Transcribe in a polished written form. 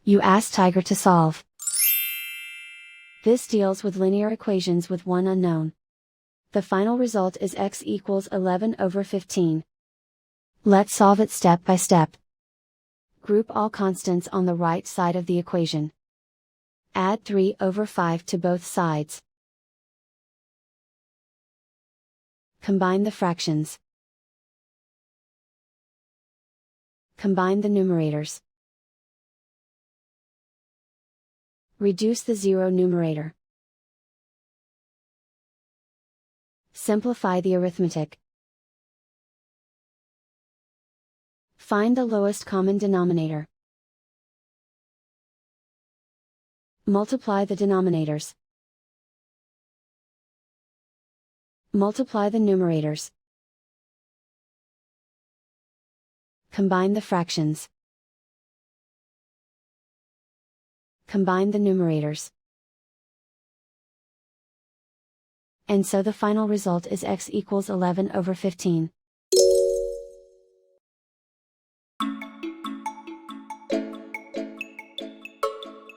You ask Tiger to solve. This deals with linear equations with one unknown. The final result is x equals 11 over 15. Let's solve it step by step. Group all constants on the right side of the equation. Add 3 over 5 to both sides. Combine the fractions. Combine the numerators. Reduce the zero numerator. Simplify the arithmetic. Find the lowest common denominator. Multiply the denominators. Multiply the numerators. Combine the fractions. Combine the numerators. And so the final result is x equals 11 over 15.